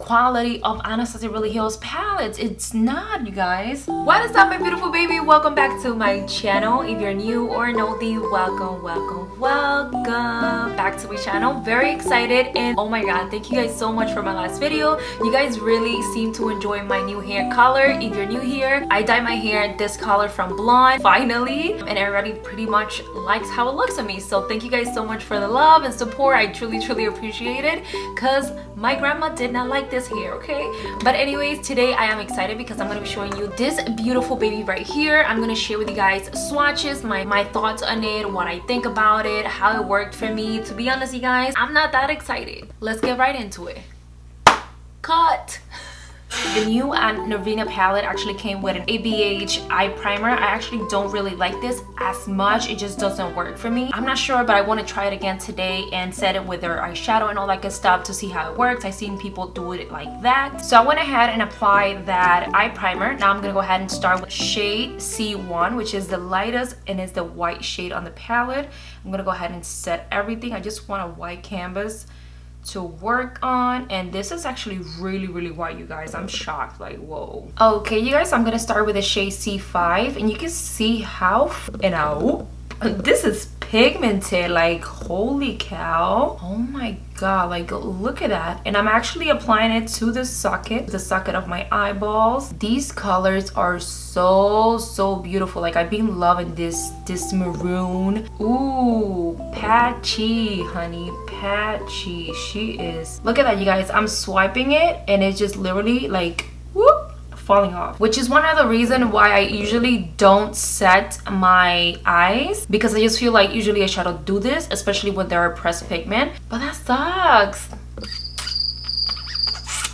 quality of Anastasia Beverly Hills palettes. It's not, you guys. What is up, my beautiful baby? Welcome back to my channel. If you're new or newbie, welcome back to my channel. Very excited, and oh my god, thank you guys so much for my last video. You guys really seem to enjoy my new hair color. If you're new here, I dyed my hair this color from blonde finally, and everybody pretty much likes how it looks on me. So thank you guys so much for the love and support. I truly appreciate it, because my grandma did not like this hair, okay? But anyways, today I am excited because I'm going to be showing you this beautiful baby right here. I'm going to share with you guys swatches, my thoughts on it, what I think about it, how it worked for me. To be honest, you guys, I'm not that excited. Let's get right into it. Cut! The new Norvina palette actually came with an ABH eye primer. I actually don't really like this as much. It just doesn't work for me. I'm not sure, but I want to try it again today and set it with their eyeshadow and all that good stuff to see how it works. I've seen people do it like that. So I went ahead and applied that eye primer. Now I'm going to go ahead and start with shade C1, which is the lightest and is the white shade on the palette. I'm going to go ahead and set everything. I just want a white canvas to work on, and this is actually really white, you guys. I'm shocked, like, whoa. Okay, you guys, I'm gonna start with the shade C5, and you can see how, this is pigmented, like, holy cow. Oh my god, like, look at that. And I'm actually applying it to the socket of my eyeballs. These colors are so beautiful. Like, I've been loving this maroon. Ooh, patchy, honey, patchy. She is. Look at that, you guys. I'm swiping it and it's just literally like whoop, falling off, which is one of the reasons why I usually don't set my eyes, because I just feel like usually eyeshadow do this, especially when they're pressed pigment. But that sucks.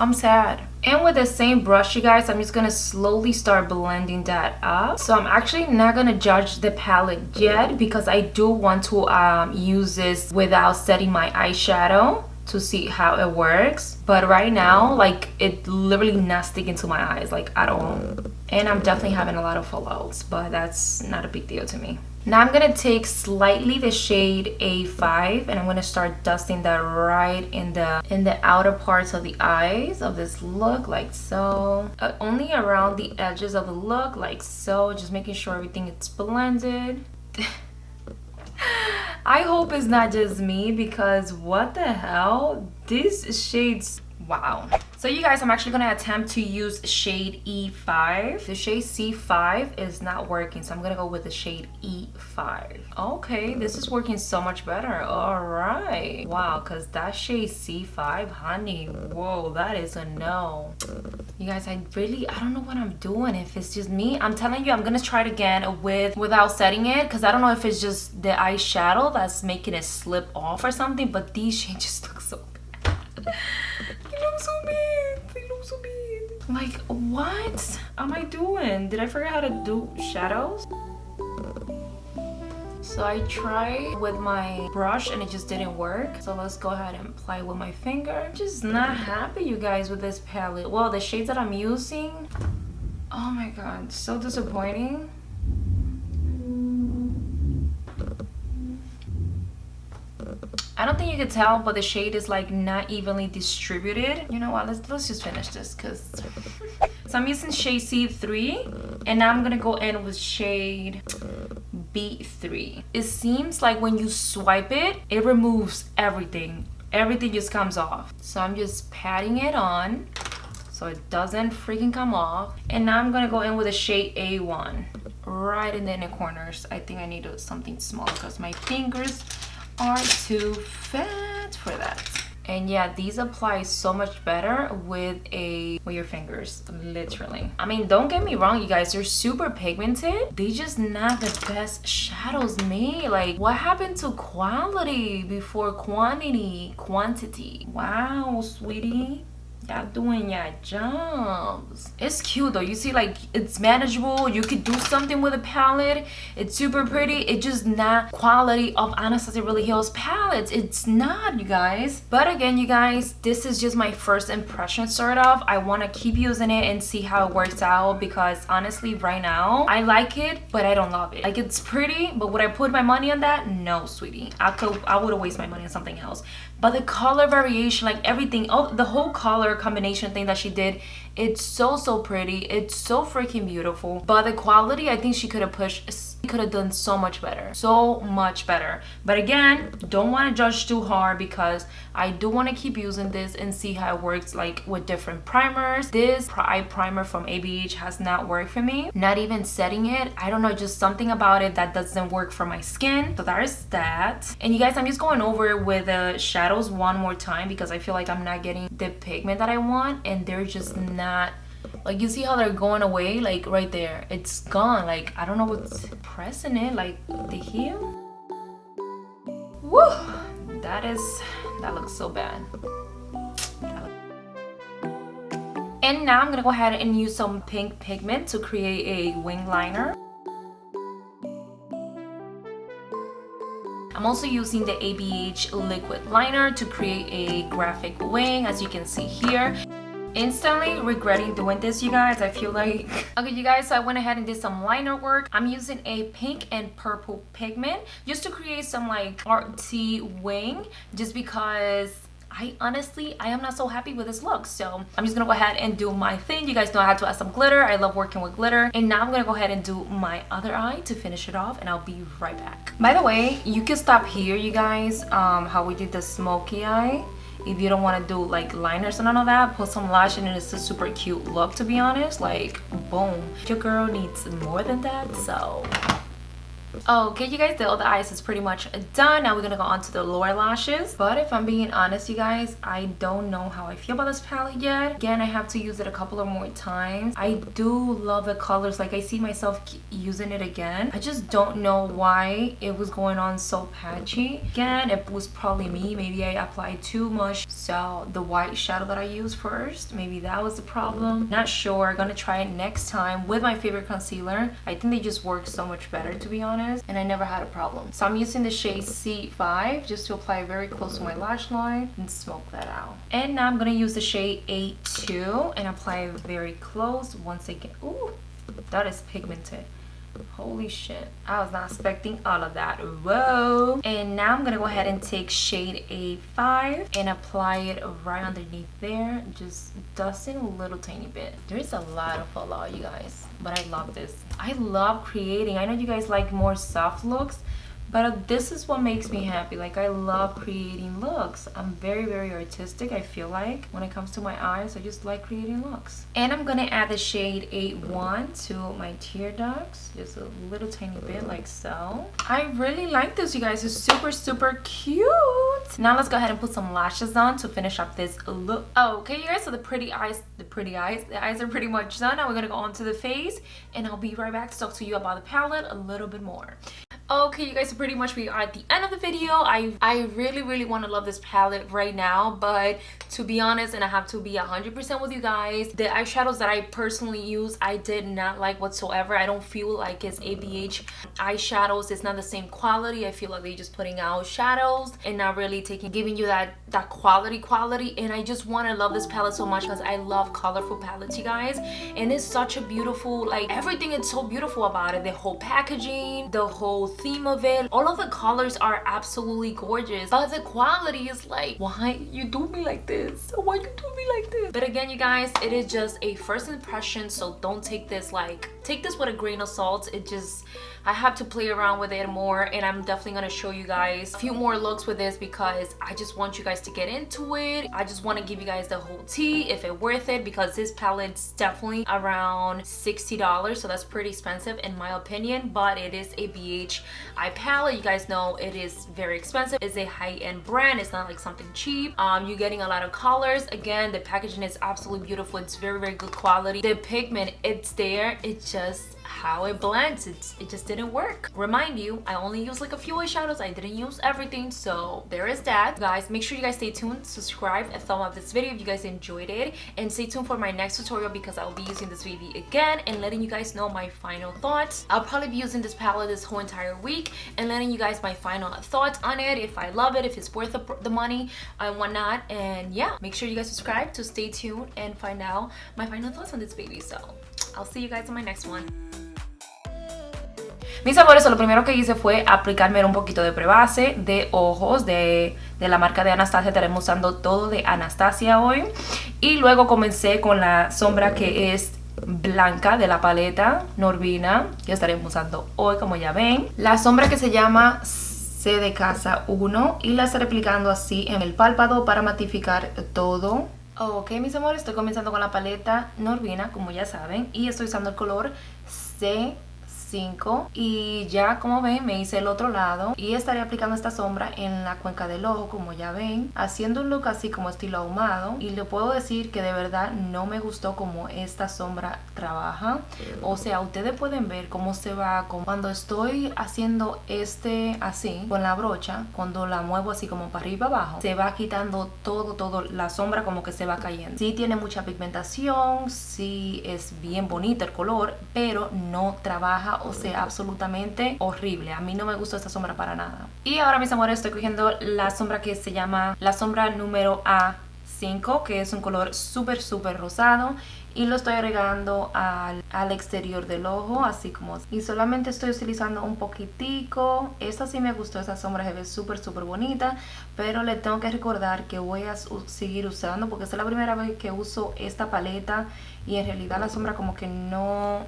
I'm sad. And with the same brush, you guys, I'm just gonna slowly start blending that up. So I'm actually not gonna judge the palette yet, because I do want to use this without setting my eyeshadow to see how it works. But right now, like, it literally not sticking to my eyes, like, at all. And I'm definitely having a lot of fallouts, but that's not a big deal to me. Now I'm gonna take slightly the shade A5, and I'm gonna start dusting that right in the outer parts of the eyes of this look, like so. Only around the edges of the look, like so. Just making sure everything is blended. I hope it's not just me, because what the hell? These shades, wow. So you guys, I'm actually gonna attempt to use shade E5. The shade C5 is not working, so I'm gonna go with the shade E5. Okay, this is working so much better. All right, wow, because that shade C5, honey, whoa, that is a no. You guys, I don't know what I'm doing. If it's just me, I'm telling you, I'm gonna try it again without setting it, because I don't know if it's just the eyeshadow that's making it slip off or something, but these shades just look so bad. They look so bad. They look so bad. Like, what am I doing? Did I forget how to do shadows? So I tried with my brush and it just didn't work. So let's go ahead and apply with my finger. Just not happy, you guys, with this palette. Well, the shades that I'm using, oh my god, so disappointing. I don't think you could tell, but the shade is like not evenly distributed. You know what, let's just finish this, because so I'm using shade C3, and now I'm gonna go in with shade B3. It seems like when you swipe it, it removes everything just comes off. So I'm just patting it on so it doesn't freaking come off. And now I'm gonna go in with a shade A1 right in the inner corners. I think I need something small because my fingers are too fat for that. And yeah, these apply so much better with your fingers, literally. I mean, don't get me wrong, you guys, they're super pigmented. They just not the best shadows made. Like, what happened to quality before quantity? Wow, sweetie. Y'all doing your jobs. It's cute though. You see, like, it's manageable. You could do something with a palette. It's super pretty. It's just not quality of Anastasia Beverly Hills palettes. It's not, you guys. But again, you guys, this is just my first impression, sort of. I want to keep using it and see how it works out, because honestly, right now, I like it, but I don't love it. Like, it's pretty, but would I put my money on that? No, sweetie. I would have wasted my money on something else. but the color variation, like everything, oh, the whole color combination thing that she did, it's so pretty. It's so freaking beautiful. But the quality, I think she could have pushed, could have done so much better, so much better. But again, don't want to judge too hard because I do want to keep using this and see how it works like with different primers. This eye primer from ABH has not worked for me, not even setting it. I don't know, just something about it that doesn't work for my skin. So there's that. And you guys, I'm just going over it with the shadows one more time because I feel like I'm not getting the pigment that I want, and they're just not, like, you see how they're going away, like right there, it's gone. Like, I don't know what's pressing it, like the heel. Woo, that looks so bad. And now I'm gonna go ahead and use some pink pigment to create a wing liner. I'm also using the ABH liquid liner to create a graphic wing, as you can see here. Instantly regretting doing this, you guys. I feel like okay, you guys, so I went ahead and did some liner work. I'm using a pink and purple pigment just to create some like artsy wing, just because I am not so happy with this look. So I'm just gonna go ahead and do my thing. You guys know I had to add some glitter. I love working with glitter. And now I'm gonna go ahead and do my other eye to finish it off, and I'll be right back. By the way, you can stop here, you guys, how we did the smoky eye. If you don't want to do like liners and all of that, put some lash in, and it's a super cute look, to be honest. Like, boom, your girl needs more than that. So okay, you guys, the other eyes is pretty much done. Now we're gonna go on to the lower lashes. But if I'm being honest, you guys, I don't know how I feel about this palette yet. Again, I have to use it a couple of more times. I do love the colors. Like, I see myself using it again. I just don't know why it was going on so patchy. Again, it was probably me. Maybe I applied too much. So the white shadow that I used first, maybe that was the problem. Not sure. Gonna try it next time with my favorite concealer. I think they just work so much better, to be honest. And I never had a problem. So I'm using the shade C5 just to apply very close to my lash line and smoke that out. And now I'm gonna use the shade A2 and apply it very close once again. Ooh, that is pigmented. Holy shit, I was not expecting all of that. Whoa. And now I'm gonna go ahead and take shade A5 and apply it right underneath there, just dusting a little tiny bit. There's a lot of fallout, you guys, but I love this. I love creating. I know you guys like more soft looks, but this is what makes me happy. Like, I love creating looks. I'm very artistic, I feel like, when it comes to my eyes. I just like creating looks. And I'm gonna add the shade A1 to my tear ducts, just a little tiny bit, like so. I really like this, you guys. It's super cute. Now let's go ahead and put some lashes on to finish up this look. Okay, you guys, so the eyes are pretty much done. Now we're gonna go on to the face, and I'll be right back to talk to you about the palette a little bit more. Okay, you guys, so pretty much we are at the end of the video. I really want to love this palette right now, but to be honest, and I have to be 100% with you guys, the eyeshadows that I personally use, I did not like whatsoever. I don't feel like it's ABH eyeshadows. It's not the same quality. I feel like they're just putting out shadows and not really giving you that quality. And I just want to love this palette so much because I love colorful palettes, you guys. And it's such a beautiful, like, everything is so beautiful about it. The whole packaging, the whole theme of it, all of the colors are absolutely gorgeous, but the quality is like, why you do me like this? Why you do me like this? But again, you guys, it is just a first impression, so don't take this with a grain of salt. It just, I have to play around with it more, and I'm definitely gonna show you guys a few more looks with this because I just want you guys to get into it. I just want to give you guys the whole tea if it's worth it, because this palette's definitely around $60, so that's pretty expensive in my opinion. But it is a BH eye palette. You guys know it is very expensive. It's a high-end brand. It's not like something cheap. You're getting a lot of colors. Again, the packaging is absolutely beautiful. It's very good quality. The pigment, it's there. It's just how it blends, it just didn't work. Remind you, I only used like a few eyeshadows. I didn't use everything, so there is that. Guys, make sure you guys stay tuned, subscribe, and thumb up this video if you guys enjoyed it, and stay tuned for my next tutorial because I'll be using this baby again and letting you guys know my final thoughts. I'll probably be using this palette this whole entire week and letting you guys my final thoughts on it, if I love it, if it's worth the money and whatnot. And yeah, make sure you guys subscribe to stay tuned and find out my final thoughts on this baby. So I'll see you guys on my next one. Mis amores, lo primero que hice fue aplicarme un poquito de prebase de ojos de la marca de Anastasia. Estaremos usando todo de Anastasia hoy. Y luego comencé con la sombra que es blanca de la paleta Norvina, que estaremos usando hoy, como ya ven. La sombra que se llama C de casa 1 y la estaré aplicando así en el párpado para matificar todo. Ok, mis amores, estoy comenzando con la paleta Norvina, como ya saben, y estoy usando el color C5 y ya como ven me hice el otro lado y estaré aplicando esta sombra en la cuenca del ojo, como ya ven, haciendo un look así como estilo ahumado. Y le puedo decir que de verdad no me gustó como esta sombra trabaja. O sea, ustedes pueden ver cómo se va cuando estoy haciendo así con la brocha, cuando la muevo así como para arriba abajo, se va quitando todo, la sombra como que se va cayendo. Sí tiene mucha pigmentación, sí es bien bonito el color, pero no trabaja. O sea, absolutamente horrible. A mí no me gustó esta sombra para nada. Y ahora, mis amores, estoy cogiendo la sombra que se llama la sombra número A5, que es un color súper rosado, y lo estoy agregando al exterior del ojo, así como, y solamente estoy utilizando un poquitico. Esta sí me gustó, esa sombra se ve súper bonita, pero le tengo que recordar que voy a seguir usando, porque esta es la primera vez que uso esta paleta y en realidad la sombra como que no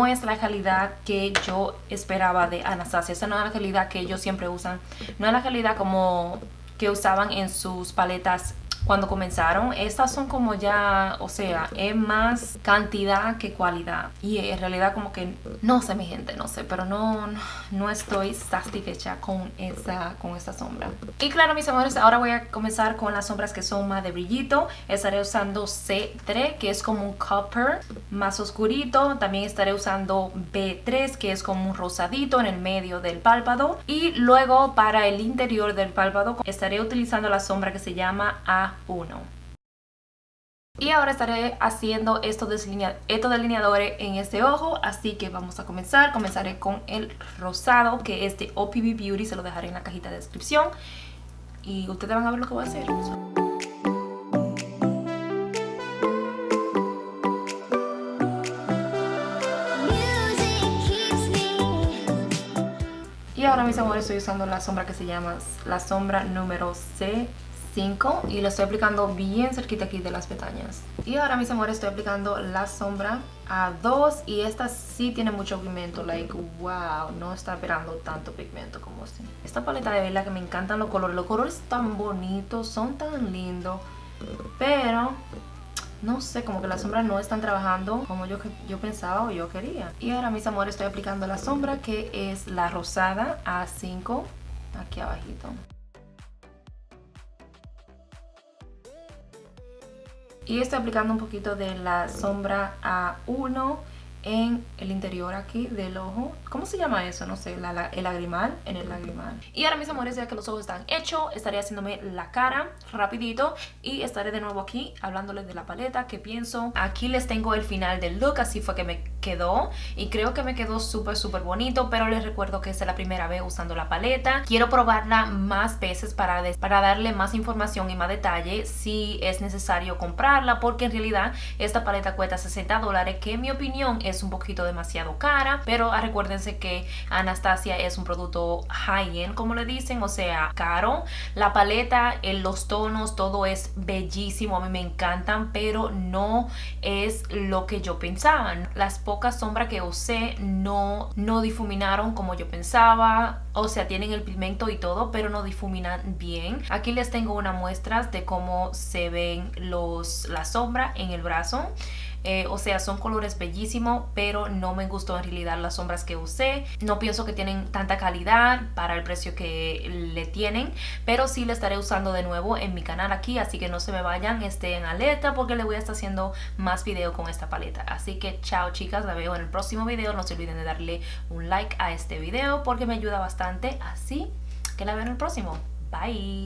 es la calidad que yo esperaba de Anastasia. Esa no es la calidad que ellos siempre usan, no es la calidad como que usaban en sus paletas cuando comenzaron. Estas son como ya, o sea, es más cantidad que calidad. Y en realidad como que, no sé mi gente, no sé, pero no estoy satisfecha con esta sombra. Y claro, mis amores, ahora voy a comenzar con las sombras que son más de brillito. Estaré usando C3, que es como un copper más oscurito. También estaré usando B3, que es como un rosadito en el medio del párpado. Y luego para el interior del párpado estaré utilizando la sombra que se llama A1. Y ahora estaré haciendo estos delineadores en este ojo, así que vamos a comenzar. Comenzaré con el rosado, que es de OPB Beauty, se lo dejaré en la cajita de descripción y ustedes van a ver lo que voy a hacer. Y ahora, mis amores, estoy usando la sombra que se llama la sombra número C5 y lo estoy aplicando bien cerquita aquí de las pestañas. Y ahora, mis amores, estoy aplicando la sombra A2 y esta sí tiene mucho pigmento, like wow, no está esperando tanto pigmento como así. Esta paleta de verdad que me encantan los colores tan bonitos, son tan lindos, pero no sé, como que las sombras no están trabajando como yo pensaba o yo quería. Y ahora, mis amores, estoy aplicando la sombra que es la rosada A5 aquí abajito. Y estoy aplicando un poquito de la sombra A1 en el interior aquí del ojo. ¿Cómo se llama eso? No sé, el lagrimal, en el lagrimal. Y ahora, mis amores, ya que los ojos están hechos, estaré haciéndome la cara rapidito y estaré de nuevo aquí hablándoles de la paleta, que pienso. Aquí les tengo el final del look, así fue que me quedó y creo que me quedó súper bonito, pero les recuerdo que esta es la primera vez usando la paleta. Quiero probarla más veces para darle más información y más detalle si es necesario comprarla, porque en realidad esta paleta cuesta $60, que en mi opinión es un poquito demasiado cara, pero recuérdense que Anastasia es un producto high-end, como le dicen, o sea, caro. La paleta, los tonos, todo es bellísimo, a mí me encantan, pero no es lo que yo pensaba. Las pocas sombras que usé no difuminaron como yo pensaba, o sea, tienen el pigmento y todo, pero no difuminan bien. Aquí les tengo una muestra de cómo se ven la sombra en el brazo. O sea, son colores bellísimos, pero no me gustó en realidad las sombras que usé. No pienso que tienen tanta calidad para el precio que le tienen, pero sí le estaré usando de nuevo en mi canal aquí, así que no se me vayan, estén alerta porque le voy a estar haciendo más videos con esta paleta. Así que chao, chicas, la veo en el próximo video. No se olviden de darle un like a este video porque me ayuda bastante, así que la veo en el próximo. Bye.